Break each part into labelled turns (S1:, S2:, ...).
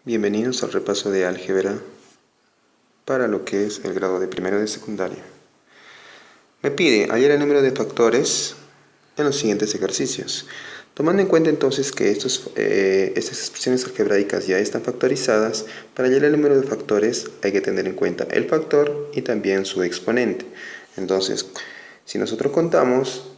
S1: Bienvenidos al repaso de álgebra para lo que es el grado de primero de secundaria. Me pide hallar el número de factores en los siguientes ejercicios. Tomando en cuenta entonces que estas expresiones algebraicas ya están factorizadas, para hallar el número de factores hay que tener en cuenta el factor y también su exponente. Entonces, si nosotros contamos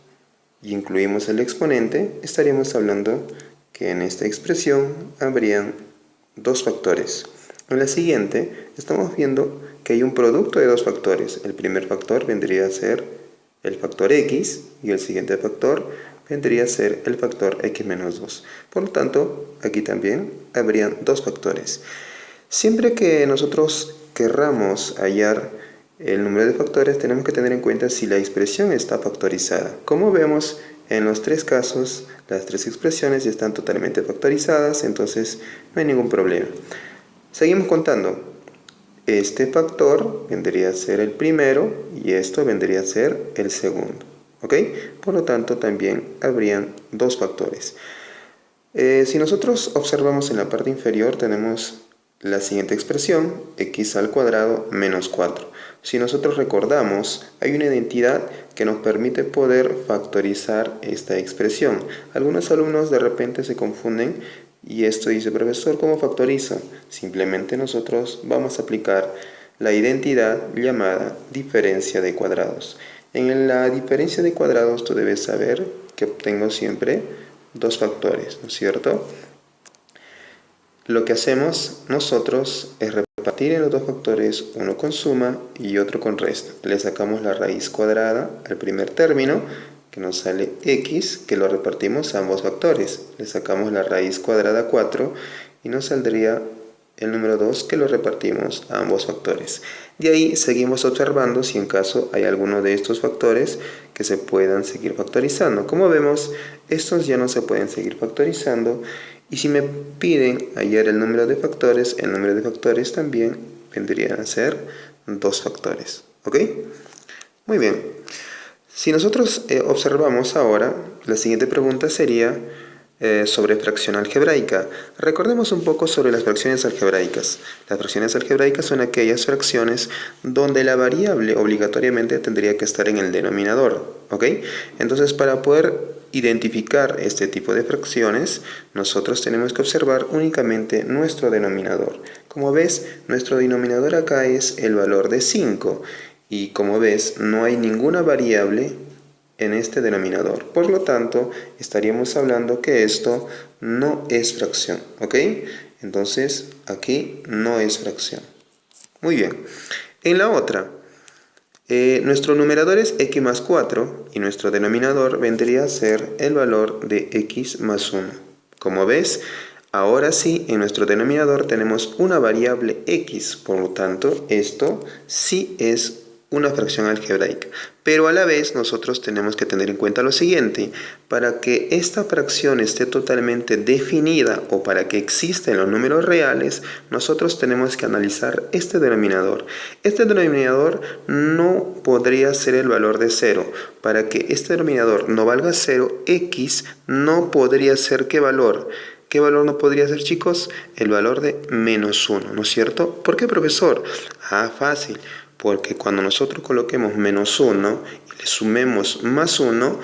S1: y incluimos el exponente, estaríamos hablando que en esta expresión habrían dos factores. En la siguiente estamos viendo que hay un producto de dos factores. El primer factor vendría a ser el factor x y el siguiente factor vendría a ser el factor x menos 2. Por lo tanto, aquí también habrían dos factores. Siempre que nosotros querramos hallar el número de factores, tenemos que tener en cuenta si la expresión está factorizada. Como vemos, en los tres casos, las tres expresiones ya están totalmente factorizadas, entonces no hay ningún problema. Seguimos contando. Este factor vendría a ser el primero y esto vendría a ser el segundo. ¿Ok? Por lo tanto, también habrían dos factores. Si nosotros observamos en la parte inferior, tenemos la siguiente expresión, x al cuadrado menos 4. Si nosotros recordamos, hay una identidad que nos permite poder factorizar esta expresión. Algunos alumnos de repente se confunden y esto dice, profesor, ¿cómo factoriza? Simplemente nosotros vamos a aplicar la identidad llamada diferencia de cuadrados. En la diferencia de cuadrados tú debes saber que obtengo siempre dos factores, ¿no es cierto? Lo que hacemos nosotros es repartir en los dos factores, uno con suma y otro con resta. Le sacamos la raíz cuadrada al primer término, que nos sale x, que lo repartimos a ambos factores. Le sacamos la raíz cuadrada 4 y nos saldría el número 2, que lo repartimos a ambos factores. De ahí seguimos observando si en caso hay alguno de estos factores que se puedan seguir factorizando. Como vemos, estos ya no se pueden seguir factorizando. Y si me piden hallar el número de factores, el número de factores también vendrían a ser dos factores. ¿Ok? Muy bien. Si nosotros observamos ahora, la siguiente pregunta sería sobre fracción algebraica. Recordemos un poco sobre las fracciones algebraicas. Las fracciones algebraicas son aquellas fracciones donde la variable obligatoriamente tendría que estar en el denominador. ¿Ok? Entonces, para poder identificar este tipo de fracciones, nosotros tenemos que observar únicamente nuestro denominador. Como ves, nuestro denominador acá es el valor de 5 y como ves, no hay ninguna variable en este denominador. Por lo tanto, estaríamos hablando que esto no es fracción. ¿Ok? Entonces, aquí no es fracción. Muy bien. En la otra, nuestro numerador es x más 4 y nuestro denominador vendría a ser el valor de x más 1. Como ves, ahora sí, en nuestro denominador tenemos una variable x, por lo tanto, esto sí es una fracción algebraica. Pero a la vez nosotros tenemos que tener en cuenta lo siguiente: para que esta fracción esté totalmente definida o para que existan los números reales, nosotros tenemos que analizar este denominador. Este denominador no podría ser el valor de 0. Para que este denominador no valga 0, x no podría ser ¿qué valor? ¿Qué valor no podría ser, chicos? El valor de menos 1, ¿no es cierto? ¿Por qué, profesor? Fácil. Porque cuando nosotros coloquemos menos 1 y le sumemos más 1,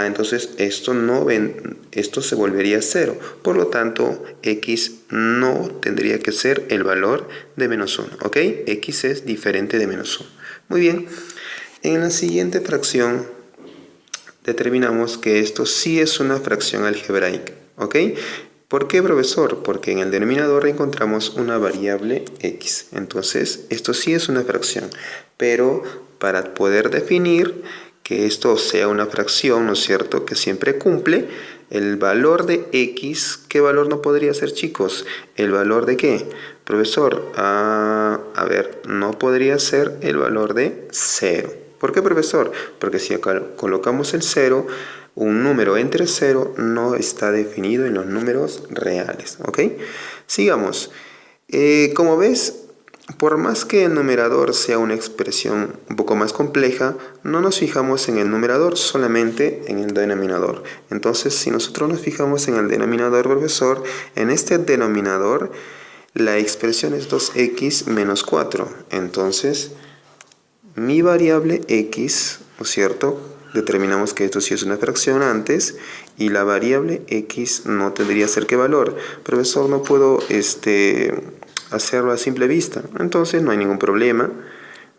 S1: entonces esto se volvería 0. Por lo tanto, x no tendría que ser el valor de menos 1. ¿Ok? X es diferente de menos 1. Muy bien. En la siguiente fracción determinamos que esto sí es una fracción algebraica. ¿Ok? ¿Por qué, profesor? Porque en el denominador encontramos una variable x. Entonces, esto sí es una fracción. Pero para poder definir que esto sea una fracción, ¿no es cierto?, que siempre cumple, el valor de x, ¿qué valor no podría ser, chicos? ¿El valor de qué? Profesor, a ver, no podría ser el valor de 0. ¿Por qué, profesor? Porque si acá colocamos el 0, un número entre 0 no está definido en los números reales. ¿Ok? Sigamos. Como ves, por más que el numerador sea una expresión un poco más compleja, no nos fijamos en el numerador, solamente en el denominador. Entonces, si nosotros nos fijamos en el denominador, profesor, en este denominador La expresión es 2x menos 4. Entonces, mi variable x, ¿no es cierto? Determinamos que esto sí es una fracción antes y la variable x no tendría que ser qué valor. Profesor, no puedo hacerlo a simple vista. Entonces no hay ningún problema.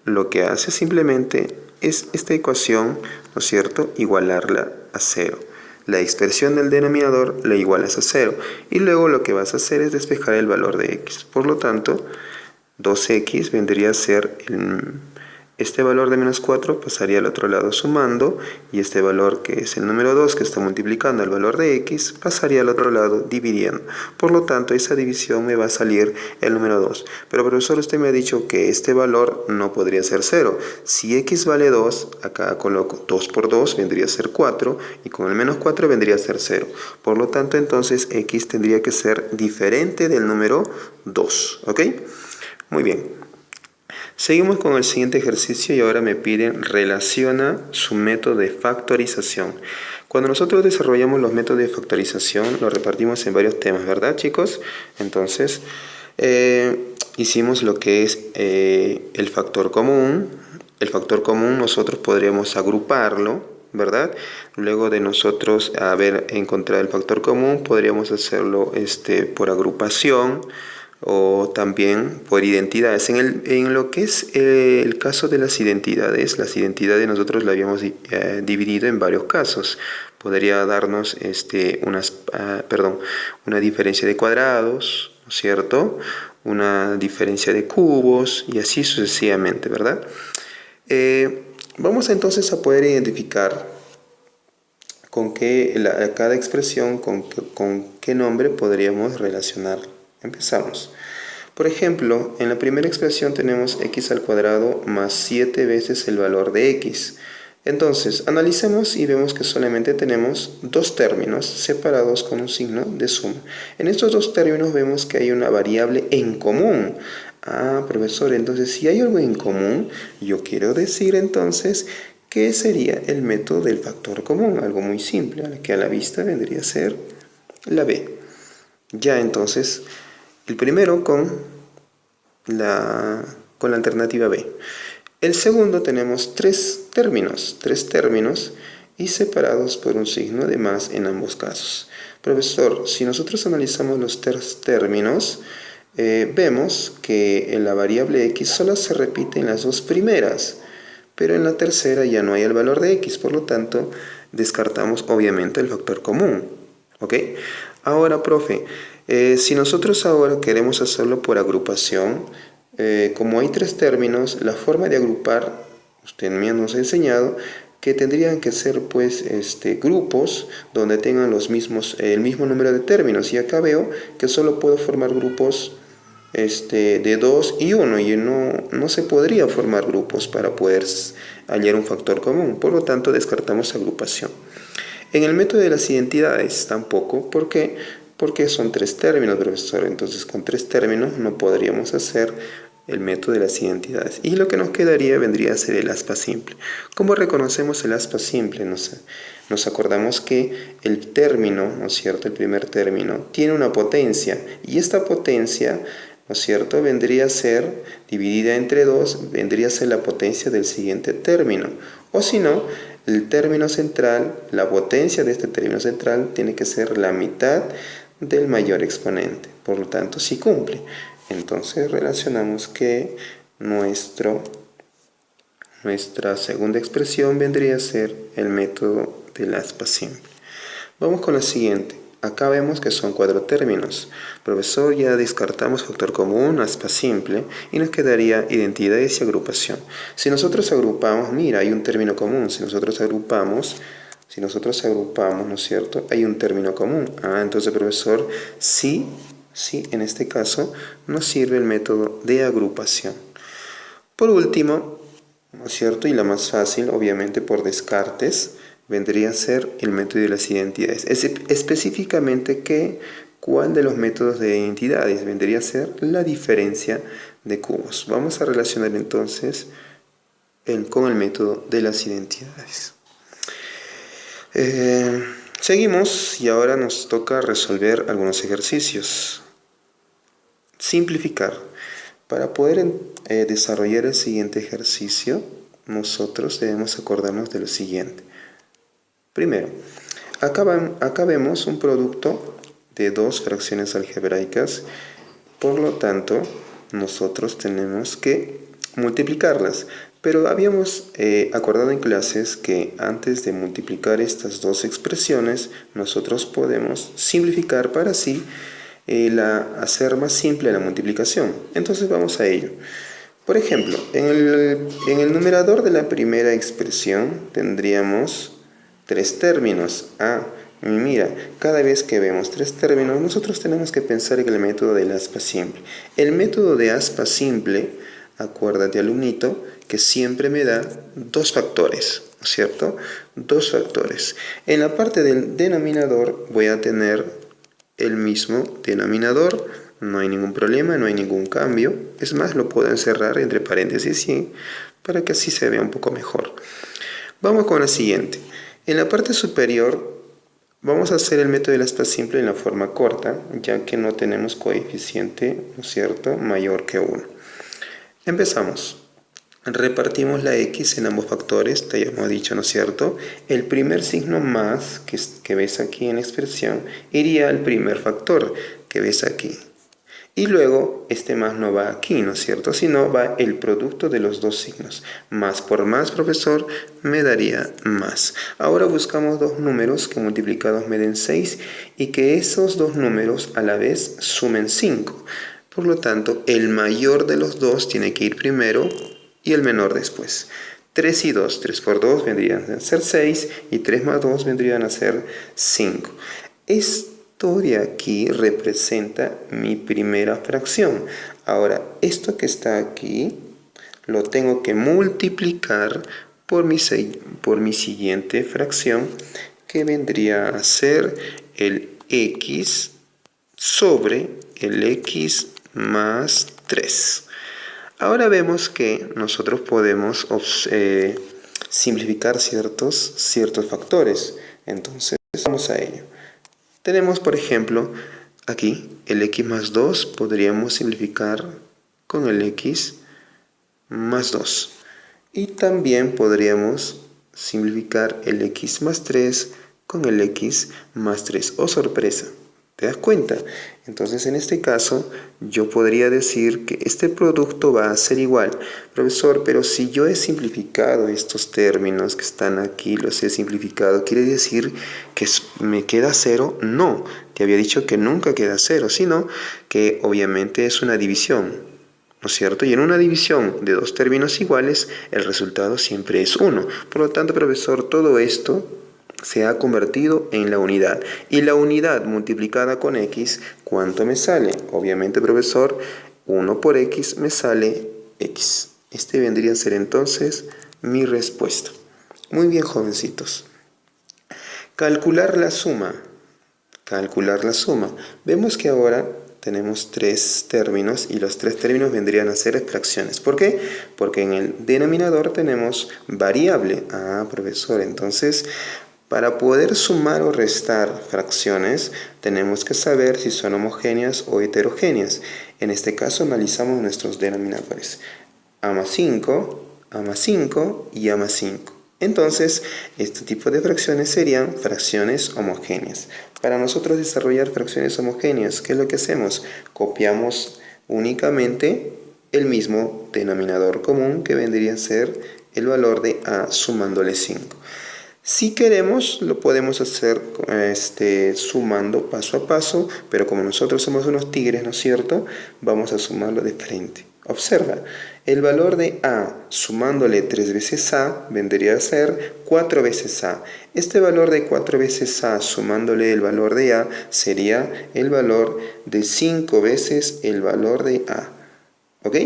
S1: Lo que hace simplemente es esta ecuación, ¿no es cierto?, igualarla a 0. La expresión del denominador la igualas a 0 y luego lo que vas a hacer es despejar el valor de x. Por lo tanto, 2x vendría a ser este valor de menos 4 pasaría al otro lado sumando y este valor que es el número 2 que está multiplicando el valor de x pasaría al otro lado dividiendo. Por lo tanto, esa división me va a salir el número 2. Pero profesor, usted me ha dicho que este valor no podría ser 0. Si x vale 2, acá coloco 2 por 2 vendría a ser 4 y con el menos 4 vendría a ser 0. Por lo tanto, entonces x tendría que ser diferente del número 2. ¿Ok? Muy bien. Seguimos con el siguiente ejercicio y ahora me piden relaciona su método de factorización. Cuando nosotros desarrollamos los métodos de factorización, los repartimos en varios temas, ¿verdad, chicos? Entonces, hicimos lo que es el factor común. El factor común nosotros podríamos agruparlo, ¿verdad? Luego de nosotros haber encontrado el factor común, podríamos hacerlo por agrupación o también por identidades. En lo que es el caso de las identidades nosotros la habíamos dividido en varios casos. Podría darnos una diferencia de cuadrados, ¿no es cierto?, una diferencia de cubos y así sucesivamente, ¿verdad? Vamos entonces a poder identificar con cada expresión, con qué nombre podríamos relacionar. Empezamos. Por ejemplo, en la primera expresión tenemos x al cuadrado más 7 veces el valor de x. Entonces, analicemos y vemos que solamente tenemos dos términos separados con un signo de suma. En estos dos términos vemos que hay una variable en común. Ah, profesor, entonces si hay algo en común, yo quiero decir entonces que sería el método del factor común, algo muy simple, que a la vista vendría a ser la b. Ya entonces, el primero con la alternativa B. El segundo tenemos tres términos y separados por un signo de más en ambos casos. Profesor, si nosotros analizamos los tres términos, vemos que en la variable x solo se repite en las dos primeras, pero en la tercera ya no hay el valor de x, por lo tanto descartamos obviamente el factor común. ¿Ok? Ahora, profe, si nosotros ahora queremos hacerlo por agrupación, como hay tres términos, la forma de agrupar, usted nos ha enseñado que tendrían que ser pues grupos donde tengan el mismo número de términos, y acá veo que solo puedo formar grupos de 2 y 1 y no se podría formar grupos para poder hallar un factor común, por lo tanto descartamos agrupación. En el método de las identidades tampoco, ¿por qué? Porque son tres términos, profesor, entonces con tres términos no podríamos hacer el método de las identidades. Y lo que nos quedaría vendría a ser el aspa simple. ¿Cómo reconocemos el aspa simple? Nos acordamos que el término, ¿no es cierto?, el primer término, tiene una potencia, y esta potencia, ¿no es cierto?, vendría a ser dividida entre 2, vendría a ser la potencia del siguiente término. O si no, el término central, la potencia de este término central tiene que ser la mitad del mayor exponente. Por lo tanto, sí cumple. Entonces relacionamos que nuestra segunda expresión vendría a ser el método del aspa simple. Vamos con la siguiente. Acá vemos que son cuatro términos. Profesor, ya descartamos factor común, aspa simple, y nos quedaría identidades y agrupación. Si nosotros agrupamos, mira, hay un término común. Si nosotros agrupamos, ¿no es cierto?, hay un término común. Entonces, profesor, sí, en este caso nos sirve el método de agrupación. Por último, ¿no es cierto?, y la más fácil, obviamente por descartes, vendría a ser el método de las identidades. Específicamente, ¿cuál de los métodos de identidades? Vendría a ser la diferencia de cubos. Vamos a relacionar entonces con el método de las identidades. Seguimos y ahora nos toca resolver algunos ejercicios. simplificar. Para poder desarrollar el siguiente ejercicio, nosotros debemos acordarnos de lo siguiente. Primero, acá vemos un producto de dos fracciones algebraicas, por lo tanto, nosotros tenemos que multiplicarlas. Pero habíamos acordado en clases que antes de multiplicar estas dos expresiones, nosotros podemos simplificar para así hacer más simple la multiplicación. Entonces vamos a ello. Por ejemplo, en el numerador de la primera expresión tendríamos tres términos. Mira, cada vez que vemos tres términos, nosotros tenemos que pensar en el método del aspa simple. El método de aspa simple, acuérdate, alumnito, que siempre me da dos factores, ¿no es cierto? Dos factores. En la parte del denominador voy a tener el mismo denominador, no hay ningún problema, no hay ningún cambio. Es más, lo puedo encerrar entre paréntesis ¿sí? Para que así se vea un poco mejor. Vamos con la siguiente. En la parte superior vamos a hacer el método del aspa simple en la forma corta, ya que no tenemos coeficiente, ¿no es cierto?, mayor que 1. Empezamos. Repartimos la x en ambos factores, te habíamos dicho, ¿no es cierto? El primer signo más que ves aquí en la expresión iría al primer factor que ves aquí. Y luego este más no va aquí, ¿no es cierto? Sino va el producto de los dos signos. Más por más, profesor, me daría más. Ahora buscamos dos números que multiplicados me den 6 y que esos dos números a la vez sumen 5. Por lo tanto, el mayor de los dos tiene que ir primero y el menor después. 3 y 2, 3 por 2 vendrían a ser 6 y 3 más 2 vendrían a ser 5. Esto de aquí representa mi primera fracción. Ahora, esto que está aquí lo tengo que multiplicar por mi siguiente fracción, que vendría a ser el x sobre el x más 3. Ahora vemos que nosotros podemos simplificar ciertos factores. Entonces, vamos a ello. Tenemos, por ejemplo, aquí el x más 2 podríamos simplificar con el x más 2. Y también podríamos simplificar el x más 3 con el x más 3. ¡Oh, sorpresa! ¿Te das cuenta? Entonces, en este caso, yo podría decir que este producto va a ser igual. Profesor, pero si yo he simplificado estos términos que están aquí, los he simplificado, ¿quiere decir que me queda 0? No, te había dicho que nunca queda 0, sino que obviamente es una división, ¿no es cierto? Y en una división de dos términos iguales, el resultado siempre es 1. Por lo tanto, profesor, todo esto se ha convertido en la unidad. Y la unidad multiplicada con x, ¿cuánto me sale? Obviamente, profesor, 1 por x me sale x. Este vendría a ser entonces mi respuesta. Muy bien, jovencitos. Calcular la suma. Calcular la suma. Vemos que ahora tenemos tres términos y los tres términos vendrían a ser fracciones. ¿Por qué? Porque en el denominador tenemos variable. Profesor, entonces para poder sumar o restar fracciones, tenemos que saber si son homogéneas o heterogéneas. En este caso, analizamos nuestros denominadores. A más 5, A más 5 y A más 5. Entonces, este tipo de fracciones serían fracciones homogéneas. Para nosotros desarrollar fracciones homogéneas, ¿qué es lo que hacemos? Copiamos únicamente el mismo denominador común, que vendría a ser el valor de A sumándole 5. Si queremos, lo podemos hacer sumando paso a paso, pero como nosotros somos unos tigres, ¿no es cierto?, vamos a sumarlo de frente. Observa, el valor de A sumándole 3 veces A vendría a ser 4 veces A. Este valor de 4 veces A sumándole el valor de A sería el valor de 5 veces el valor de A. ¿Ok?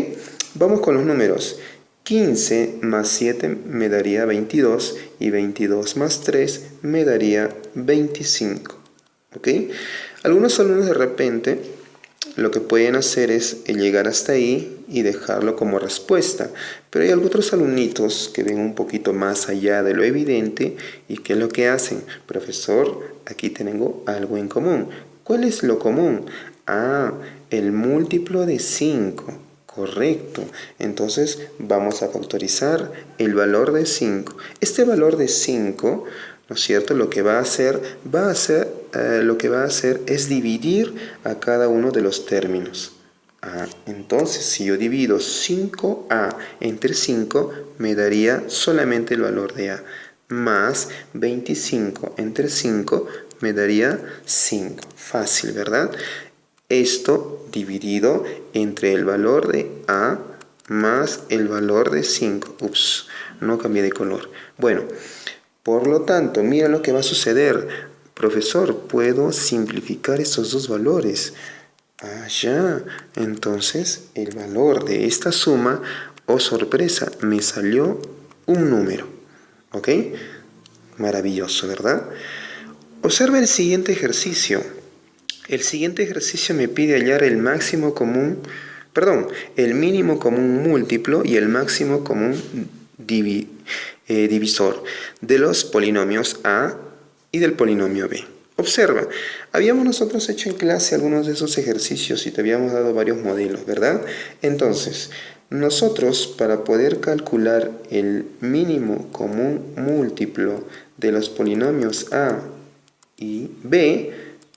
S1: Vamos con los números. 15 más 7 me daría 22 y 22 más 3 me daría 25. ¿Ok? Algunos alumnos de repente lo que pueden hacer es llegar hasta ahí y dejarlo como respuesta. Pero hay otros alumnitos que ven un poquito más allá de lo evidente y ¿qué es lo que hacen? Profesor, aquí tengo algo en común. ¿Cuál es lo común? Ah, el múltiplo de 5. Correcto. Entonces vamos a factorizar el valor de 5. Este valor de 5, ¿no es cierto? Lo que va a hacer es dividir a cada uno de los términos. Entonces, si yo divido 5a entre 5, me daría solamente el valor de a. Más 25 entre 5 me daría 5. Fácil, ¿verdad? Esto dividido entre el valor de a más el valor de 5. Ups, no cambié de color. Bueno, por lo tanto, mira lo que va a suceder. Profesor, puedo simplificar estos dos valores. Ya. Entonces, el valor de esta suma, oh sorpresa, me salió un número. ¿Ok? Maravilloso, ¿verdad? Observa el siguiente ejercicio. El siguiente ejercicio me pide hallar el el mínimo común múltiplo y el máximo común divisor de los polinomios A y del polinomio B. Observa, habíamos nosotros hecho en clase algunos de esos ejercicios y te habíamos dado varios modelos, ¿verdad? Entonces, nosotros para poder calcular el mínimo común múltiplo de los polinomios A y B,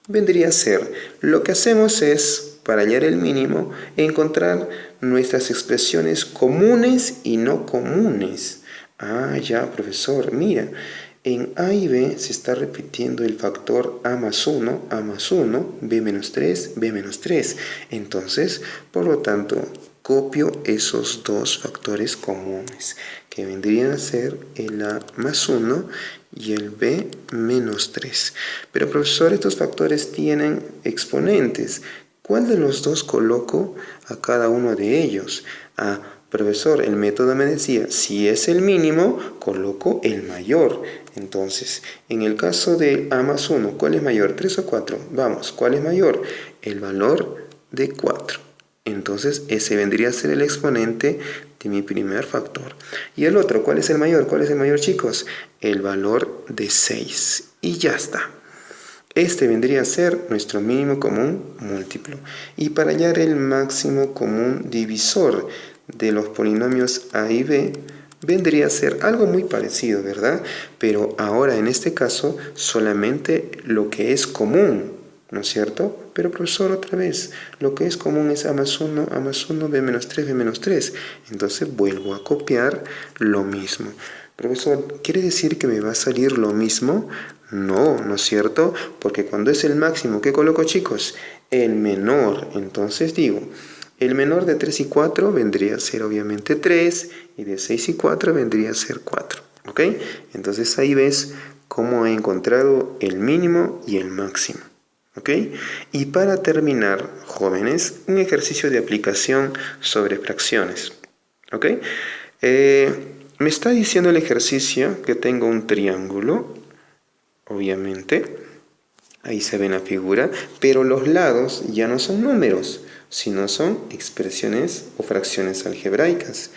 S1: vendría a ser, lo que hacemos es, para hallar el mínimo, encontrar nuestras expresiones comunes y no comunes. Ya, profesor, mira, en A y B se está repitiendo el factor A más 1, B menos 3, B menos 3. Entonces, por lo tanto, copio esos dos factores comunes, que vendrían a ser el A más 1 y el B menos 3. Pero, profesor, estos factores tienen exponentes. ¿Cuál de los dos coloco a cada uno de ellos? Profesor, el método me decía, si es el mínimo, coloco el mayor. Entonces, en el caso de A más 1, ¿cuál es mayor? ¿3 o 4? Vamos, ¿cuál es mayor? El valor de 4. Entonces, ese vendría a ser el exponente de mi primer factor. Y el otro, ¿cuál es el mayor? ¿Cuál es el mayor, chicos? El valor de 6. Y ya está. Este vendría a ser nuestro mínimo común múltiplo. Y para hallar el máximo común divisor de los polinomios A y B, vendría a ser algo muy parecido, ¿verdad? Pero ahora en este caso solamente lo que es común, ¿no es cierto? Pero profesor, otra vez, lo que es común es A más 1, B menos 3, B menos 3. Entonces vuelvo a copiar lo mismo. Profesor, ¿quiere decir que me va a salir lo mismo? No, ¿no es cierto? Porque cuando es el máximo, ¿qué coloco, chicos? El menor. Entonces digo, el menor de 3 y 4 vendría a ser obviamente 3, y de 6 y 4 vendría a ser 4. ¿Ok? Entonces ahí ves cómo he encontrado el mínimo y el máximo. ¿Ok? Y para terminar, jóvenes, un ejercicio de aplicación sobre fracciones. ¿Ok? Me está diciendo el ejercicio que tengo un triángulo, obviamente, ahí se ve en la figura, pero los lados ya no son números, sino son expresiones o fracciones algebraicas.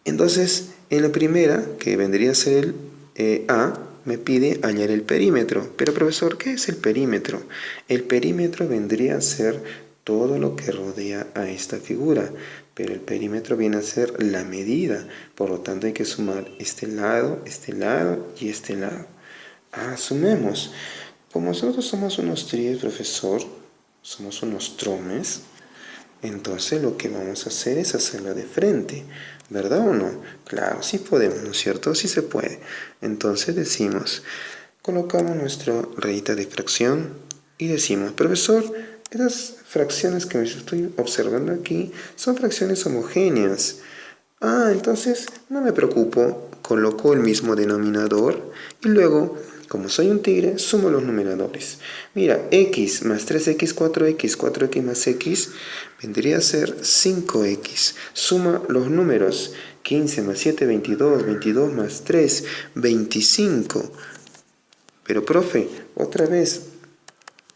S1: Entonces, en la primera, que vendría a ser el A, me pide hallar el perímetro. Pero, profesor, ¿qué es el perímetro? El perímetro vendría a ser todo lo que rodea a esta figura, pero el perímetro viene a ser la medida. Por lo tanto, hay que sumar este lado y este lado. Sumemos. Como nosotros somos unos tríos, profesor, somos unos tromes, entonces lo que vamos a hacer es hacerlo de frente, ¿verdad o no? Claro, sí podemos, ¿no es cierto? Sí se puede. Entonces decimos, colocamos nuestra rayita de fracción y decimos, profesor, estas fracciones que estoy observando aquí son fracciones homogéneas. Entonces no me preocupo, coloco el mismo denominador y luego, como soy un tigre, sumo los numeradores. Mira, x más 3x, 4x, 4x más x, vendría a ser 5x. Suma los números, 15 más 7, 22, 22 más 3, 25. Pero, profe, otra vez,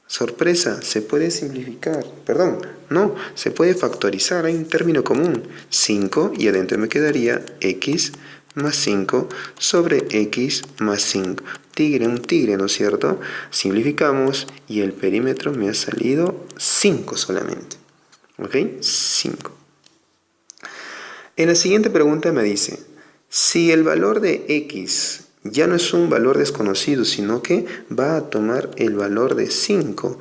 S1: sorpresa, se puede simplificar. Perdón, no, se puede factorizar, hay un término común. 5 y adentro me quedaría x más 5 sobre x más 5. Tigre, un tigre, ¿no es cierto? Simplificamos y el perímetro me ha salido 5 solamente. ¿Ok? 5. En la siguiente pregunta me dice, si el valor de x ya no es un valor desconocido, sino que va a tomar el valor de 5,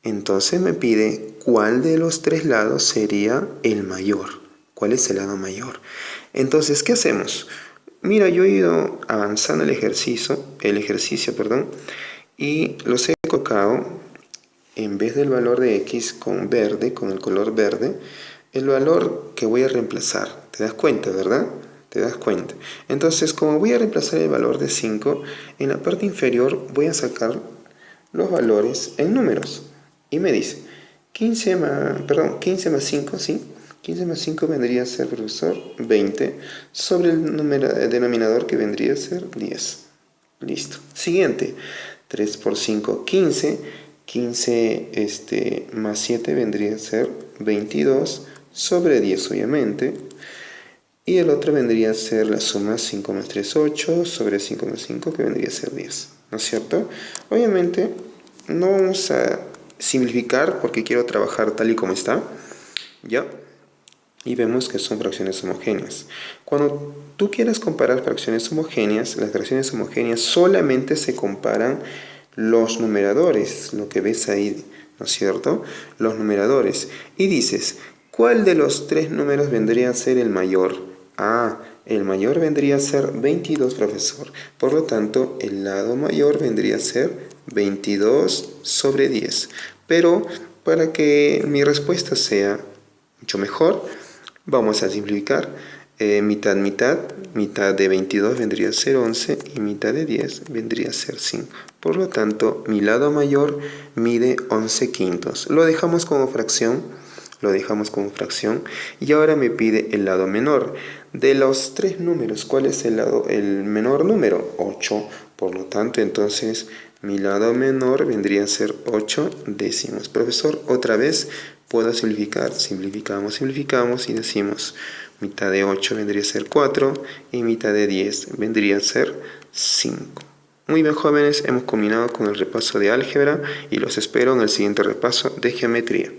S1: entonces me pide cuál de los tres lados sería el mayor. ¿Cuál es el lado mayor? Entonces, ¿qué hacemos? Mira, yo he ido avanzando el ejercicio, y los he colocado, en vez del valor de x con verde, con el color verde, el valor que voy a reemplazar. ¿Te das cuenta, verdad? ¿Te das cuenta? Entonces, como voy a reemplazar el valor de 5, en la parte inferior voy a sacar los valores en números. Y me dice, 15 más 5, ¿sí? 15 más 5 vendría a ser, profesor, 20, sobre el denominador que vendría a ser 10. Listo. Siguiente, 3 por 5, 15. 15 más 7 vendría a ser 22 sobre 10, obviamente. Y el otro vendría a ser la suma 5 más 3, 8, sobre 5 más 5, que vendría a ser 10. ¿No es cierto? Obviamente, no vamos a simplificar porque quiero trabajar tal y como está. ¿Ya? Y vemos que son fracciones homogéneas. Cuando tú quieras comparar fracciones homogéneas, las fracciones homogéneas solamente se comparan los numeradores, lo que ves ahí, ¿no es cierto? Los numeradores. Y dices, ¿cuál de los tres números vendría a ser el mayor? Ah, el mayor vendría a ser 22, profesor. Por lo tanto, el lado mayor vendría a ser 22 sobre 10. Pero para que mi respuesta sea mucho mejor, vamos a simplificar. Mitad, mitad. Mitad de 22 vendría a ser 11 y mitad de 10 vendría a ser 5. Por lo tanto, mi lado mayor mide 11 quintos. Lo dejamos como fracción. Y ahora me pide el lado menor. De los tres números, ¿cuál es el menor número? 8. Por lo tanto, entonces, mi lado menor vendría a ser 8 décimos. Profesor, otra vez puedo simplificar. Simplificamos y decimos mitad de 8 vendría a ser 4 y mitad de 10 vendría a ser 5. Muy bien, jóvenes, hemos culminado con el repaso de álgebra y los espero en el siguiente repaso de geometría.